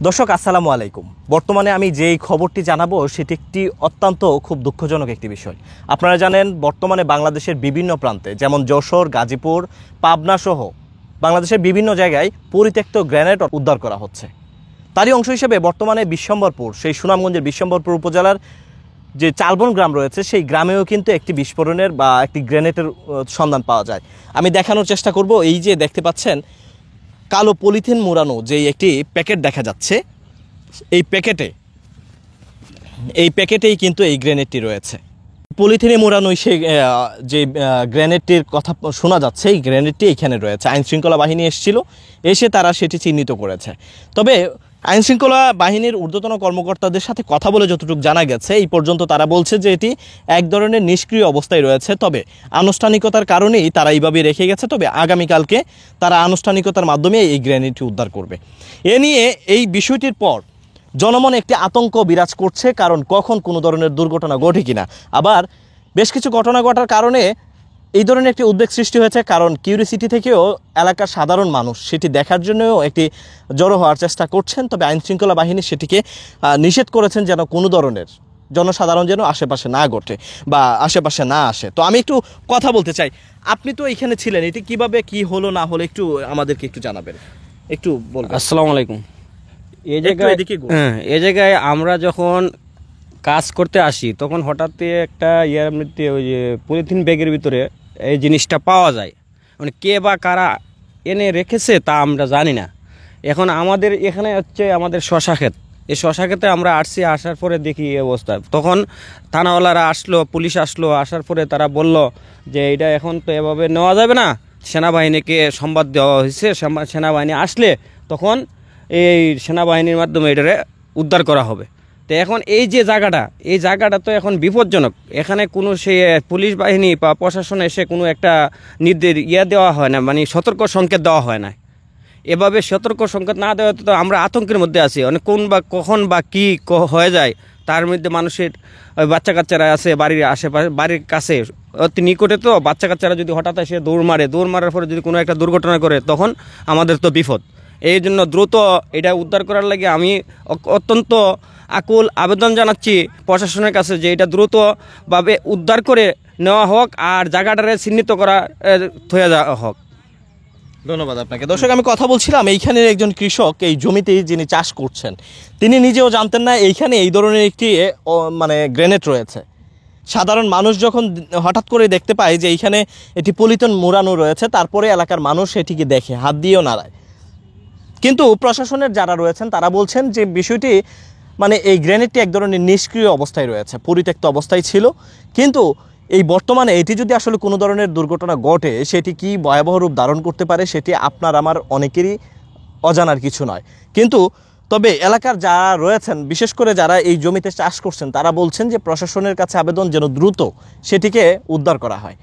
দর্শক আসসালামু আলাইকুম। বর্তমানে আমি যেই খবরটি জানাবো সেটি একটি অত্যন্ত খুব দুঃখজনক একটি বিষয়। আপনারা জানেন বর্তমানে বাংলাদেশের বিভিন্ন প্রান্তে যেমন যশোর, গাজীপুর, পাবনা সহ বাংলাদেশের বিভিন্ন জায়গায় পরিত্যক্ত গ্রেনেড উদ্ধার করা হচ্ছে। তারই অংশ হিসেবে বর্তমানে বিশ্বম্বরপুর, সেই সুনামগঞ্জের বিশ্বম্বরপুর উপজেলার যে চালবন গ্রাম রয়েছে সেই গ্রামেও কিন্তু একটি বিস্ফোরণের বা একটি গ্রেনেডের সন্ধান পাওয়া যায়। আমি দেখানোর চেষ্টা করব। এই যে দেখতে পাচ্ছেন কালো পলিথিন মোড়ানো যে একটি প্যাকেট দেখা যাচ্ছে, এই প্যাকেটেই কিন্তু এই গ্রেনেডটি রয়েছে। পলিথিনে মোড়ানোই সেই যে গ্রেনেডটির কথা শোনা যাচ্ছে, এই গ্রেনেডটি এখানে রয়েছে। আইনশৃঙ্খলা বাহিনী এসে তারা সেটি চিহ্নিত করেছে। তবে আইনশৃঙ্খলা বাহিনীর ঊর্ধ্বতন কর্মকর্তাদের সাথে কথা বলে যতটুকু জানা গেছে এই পর্যন্ত তারা বলছে যে এটি এক ধরনের নিষ্ক্রিয় অবস্থায় রয়েছে। তবে আনুষ্ঠানিকতার কারণেই তারা এইভাবে রেখে গেছে। তবে আগামীকালকে তারা আনুষ্ঠানিকতার মাধ্যমে এই গ্রেনেডটি উদ্ধার করবে। এ নিয়ে এই বিষয়টির পর জনমনে একটি আতঙ্ক বিরাজ করছে, কারণ কখন কোনো ধরনের দুর্ঘটনা ঘটে কিনা। আবার বেশ কিছু ঘটনা ঘটার কারণে এই ধরনের একটি উদ্বেগ সৃষ্টি হয়েছে, কারণ কিউরিসিটি থেকেও এলাকার সাধারণ মানুষ সেটি দেখার জন্যও একটি জড়ো হওয়ার চেষ্টা করছেন। তবে আইনশৃঙ্খলা বাহিনী সেটিকে নিষেধ করেছেন যেন কোনো ধরনের জনসাধারণ যেন আশেপাশে না ঘটে বা আশেপাশে না আসে। তো আমি একটু কথা বলতে চাই, আপনি তো এখানে ছিলেন, এটি কিভাবে কি হলো না হলো একটু আমাদেরকে একটু জানাবেন, একটু বলবেন। আসসালামু আলাইকুম। এই জায়গায় আমরা যখন কাজ করতে আসি তখন হঠাৎ একটা মধ্যে ওই যে পলিথিন ব্যাগের ভিতরে এই জিনিসটা পাওয়া যায়। মানে কে বা কারা এনে রেখেছে তা আমরা জানি না। এখন আমাদের এখানে হচ্ছে আমাদের শশা ক্ষেত, এই শশা ক্ষেতে আমরা আসার পরে দেখি এই অবস্থা। তখন থানাওয়ালারা আসলো, পুলিশ আসলো, আসার পরে তারা বলল যে এটা এখন তো এভাবে নেওয়া যাবে না, সেনাবাহিনীকে সংবাদ দেওয়া হয়েছে, সেনাবাহিনী আসলে তখন এই সেনাবাহিনীর মাধ্যমে এটারে উদ্ধার করা হবে। তো এখন এই যে জায়গাটা তো এখন বিপজ্জনক। এখানে কোনো সে পুলিশ বাহিনী বা প্রশাসন এসে কোনো একটা নির্দেশ দেওয়া হয় না, মানে সতর্ক সংকেত দেওয়া হয় না। এভাবে সতর্ক সংকেত না দেওয়া তো আমরা আতঙ্কের মধ্যে আছি। মানে কোন বা কখন বা কী হয়ে যায় তার মধ্যে মানুষের বাচ্চা কাচ্চারা আছে বাড়ির আশেপাশে, বাড়ির কাছে অতি নিকটে, তো বাচ্চা কাচ্চারা যদি হঠাৎ এসে দৌড় মারার পরে যদি কোনো একটা দুর্ঘটনা করে তখন আমাদের তো বিপদ। এই জন্য দ্রুত এটা উদ্ধার করার লাগে আমি অত্যন্ত আকুল আবেদন জানাচ্ছি প্রশাসনের কাছে যে এটা দ্রুতভাবে উদ্ধার করে নেওয়া হোক আর জায়গাটারে চিহ্নিত করা হয়ে যাওয়া হোক। ধন্যবাদ আপনাকে। দর্শক, আমি কথা বলছিলাম এইখানের একজন কৃষক, এই জমিতে যিনি চাষ করছেন তিনি নিজেও জানতেন না এইখানে এই ধরনের একটি গ্রেনেড রয়েছে। সাধারণ মানুষ যখন হঠাৎ করে দেখতে পায় যে এইখানে এটি পলিথিন মোড়ানো রয়েছে, তারপরে এলাকার মানুষ এটিকে দেখে হাত দিয়েও নাড়ায়। কিন্তু প্রশাসনের যারা রয়েছেন তারা বলছেন যে বিষয়টি এই গ্রেনেডটি এক ধরনের নিষ্ক্রিয় অবস্থায় রয়েছে, পরিত্যক্ত অবস্থায় ছিল। কিন্তু এই বর্তমানে এটি যদি আসলে কোনো ধরনের দুর্ঘটনা ঘটে সেটি কি ভয়াবহ রূপ ধারণ করতে পারে সেটি আপনার আমার অনেকেরই অজানার কিছু নয়। কিন্তু তবে এলাকার যারা রয়েছেন, বিশেষ করে যারা এই জমিতে চাষ করছেন, তারা বলছেন যে প্রশাসনের কাছে আবেদন যেন দ্রুত সেটিকে উদ্ধার করা হয়।